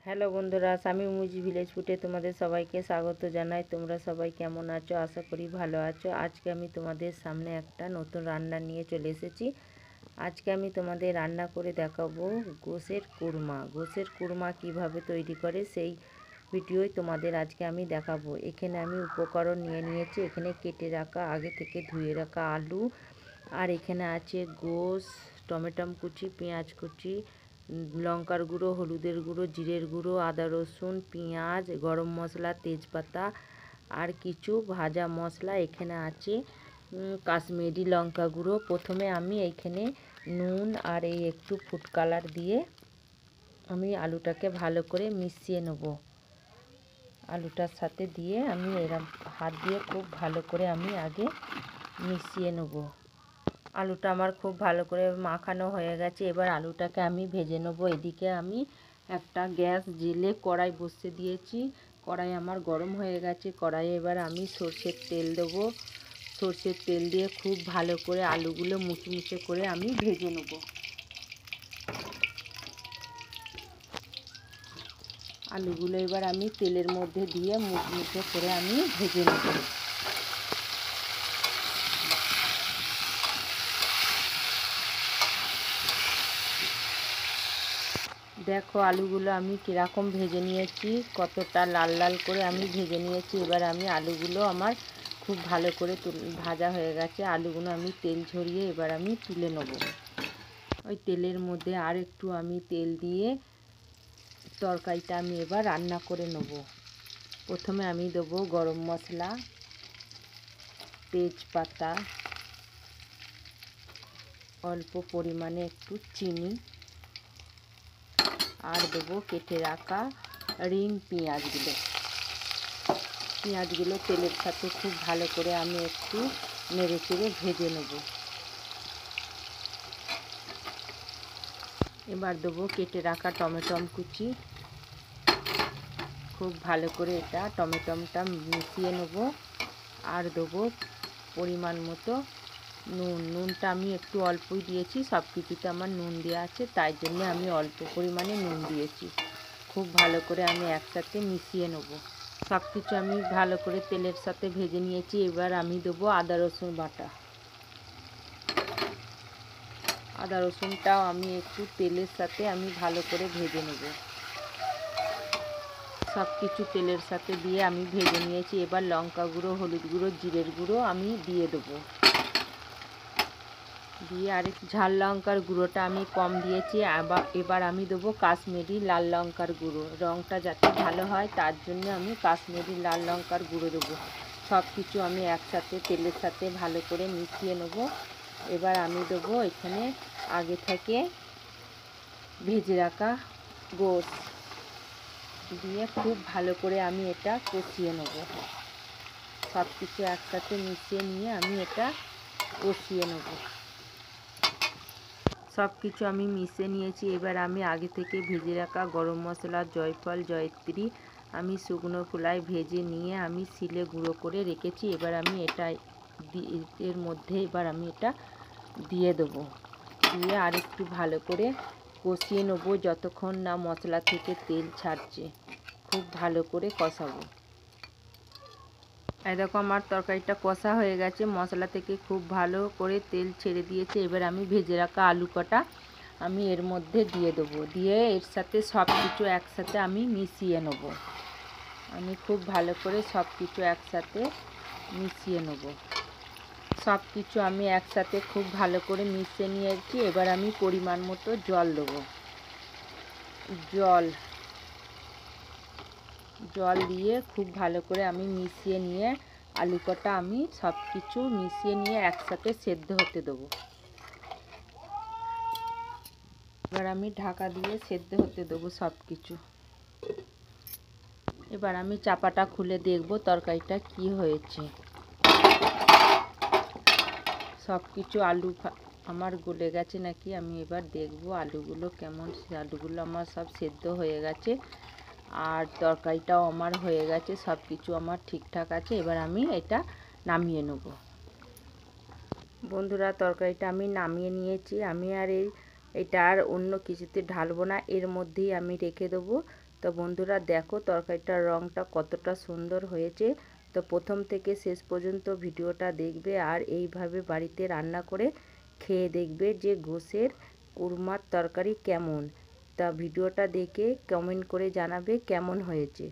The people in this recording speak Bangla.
হ্যালো বন্ধুরা, স্বামী মুজি ভিলেজ ফুডে তোমাদের সবাইকে স্বাগত জানাই। তোমরা সবাই কেমন আছো? আশা করি ভালো আছো। আজকে আমি তোমাদের সামনে একটা নতুন রান্না নিয়ে চলে এসেছি। আজকে আমি তোমাদের রান্না করে দেখাবো গোশের কুরমা। গোশের কুরমা কিভাবে তৈরি করে সেই ভিডিওই তোমাদের আজকে আমি দেখাবো। এখানে আমি উপকরণ নিয়ে নিয়েছি। এখানে কেটে রাখা, আগে থেকে ধুয়ে রাখা আলু, আর এখানে আছে গোশ, টমেটো কুচি, পেঁয়াজ কুচি, লঙ্কার গুঁড়ো, হলুদের গুঁড়ো, জিরের গুঁড়ো, আদা রসুন, পেঁয়াজ, গরম মশলা, তেজপাতা আর কিছু ভাজা মশলা। এখানে আছে কাশ্মীরি লঙ্কা গুঁড়ো। প্রথমে আমি এইখানে নুন আর এই একটু ফুড কালার দিয়ে আমি আলুটাকে ভালো করে মিশিয়ে নেব। আলুটার সাথে দিয়ে আমি এরম হাত দিয়ে খুব ভালো করে আমি আগে মিশিয়ে নেব। আলুটা আমার খুব ভালো করে মাখানো হয়ে গেছে। এবার আলুটাকে আমি ভেজে নেব। এদিকে আমি একটা গ্যাস জেলে কড়াই বসিয়ে দিয়েছি। কড়াই আমার গরম হয়ে গেছে। কড়াইয়ে এবার আমি সরষের তেল দেবো। সরষের তেল দিয়ে খুব ভালো করে আলুগুলো মুচমুচে করে আমি ভেজে নেব। আলুগুলো এবার আমি তেলের মধ্যে দিয়ে মুচমুচে করে আমি ভেজে নেব। দেখো আলুগুলো আমি কীরকম ভেজে নিয়েছি, কতটা লাল লাল করে আমি ভেজে নিয়েছি। এবার আমি আলুগুলো আমার খুব ভালো করে ভাজা হয়ে গেছে। আলুগুলো আমি তেল ঝরিয়ে এবার আমি তুলে নেব। ওই তেলের মধ্যে আর একটু আমি তেল দিয়ে তরকারিটা আমি এবার রান্না করে নেব। প্রথমে আমি দেবো গরম মশলা, তেজপাতা, অল্প পরিমাণে একটু চিনি, আর দেবো কেটে রাখা রিং পেঁয়াজগুলো তেলের সাথে খুব ভালো করে আমি একটু নেড়ে চেড়ে ভেজে নেব। এবার দেবো কেটে রাখা টমেটো কুচি। খুব ভালো করে এটা টমেটোটা মিশিয়ে নেব। আর দেবো পরিমাণ মতো নুন। নুনটা আমি একটু অল্পই দিয়েছি, সব কিছুতে আমার নুন দেওয়া আছে, তাই জন্য আমি অল্প পরিমাণে নুন দিয়েছি। খুব ভালো করে আমি একসাথে মিশিয়ে নেব। সব কিছু আমি ভালো করে তেলের সাথে ভেজে নিয়েছি। এবার আমি দেবো আদা রসুন বাটা। আদা রসুনটাও আমি একটু তেলের সাথে আমি ভালো করে ভেজে নেব। সব কিছু তেলের সাথে দিয়ে আমি ভেজে নিয়েছি। এবার লঙ্কা গুঁড়ো, হলুদ গুঁড়ো, জিরের গুঁড়ো আমি দিয়ে দেবো। দিয়ে আর ঝাল লঙ্কার গুঁড়োটা আমি কম দিয়েছি। এবার আমি দেবো কাশ্মীরি লাল লঙ্কার গুঁড়ো। রঙটা যাতে ভালো হয় তার জন্য আমি কাশ্মীরি লাল লঙ্কার গুঁড়ো দেবো। সব কিছু আমি একসাথে তেলের সাথে ভালো করে মিশিয়ে নেব। এবার আমি দেবো এখানে আগে থেকে ভেজে রাখা গোশ দিয়ে খুব ভালো করে আমি এটা কষিয়ে নেব। সব কিছু একসাথে মিশিয়ে নিয়ে আমি এটা কষিয়ে নেব। সব কিছু আমি মিশিয়ে নিয়েছি। এবার আমি আগে থেকে ভেজে রাখা গরম মশলা, জয়ফল, জয়িত্রী আমি শুকনো খোলায় ভেজে নিয়ে আমি শিলে গুঁড়ো করে রেখেছি। এবার আমি এটা এর মধ্যে এবার আমি এটা দিয়ে দেবো। দিয়ে আর একটু ভালো করে কষিয়ে নেবো যতক্ষণ না মশলা থেকে তেল ছাড়ছে। খুব ভালো করে কষাবো। এই দেখো আমার তরকারিটা কষা হয়ে গেছে, মশলা থেকে খুব ভালো করে তেল ছেড়ে দিয়েছে। এবার আমি ভেজে রাখা আলু কটা আমি এর মধ্যে দিয়ে দেবো। দিয়ে এর সাথে সব কিছু একসাথে আমি মিশিয়ে নেব। আমি খুব ভালো করে সব কিছু একসাথে মিশিয়ে নেব। সব কিছু আমি একসাথে খুব ভালো করে মিশিয়ে নিয়েছি। এবার আমি পরিমাণ মতো জল দেবো। জল দিয়ে খুব ভালো করে আমি মিশিয়ে নিয়ে আলু কটা আমি সব কিছু মিশিয়ে নিয়ে একসাথে সেদ্ধ হতে দেবো। এবার আমি ঢাকা দিয়ে সেদ্ধ হতে দেবো সব কিছু। এবার আমি চাপাটা খুলে দেখব তরকারিটা কি হয়েছে। সব কিছু আলু আমার গলে গেছে নাকি আমি এবার দেখব আলুগুলো কেমন। আলুগুলো আমার সব সেদ্ধ হয়ে গেছে আর তরকারিটাও আমার হয়ে গেছে, সব কিছু আমার ঠিকঠাক আছে। এবার আমি এটা নামিয়ে নেব। বন্ধুরা, তরকারিটা আমি নামিয়ে নিয়েছি। আমি আর এটা আর অন্য কিছুতে ঢালবো না, এর মধ্যেই আমি রেখে দেবো। তো বন্ধুরা দেখো তরকারিটার রঙটা কতটা সুন্দর হয়েছে। তো প্রথম থেকে শেষ পর্যন্ত ভিডিওটা দেখবে আর এইভাবে বাড়িতে রান্না করে খেয়ে দেখবে যে গোশের কুরমার তরকারি কেমন। তা ভিডিওটা দেখে কমেন্ট করে জানাবে কেমন হয়েছে।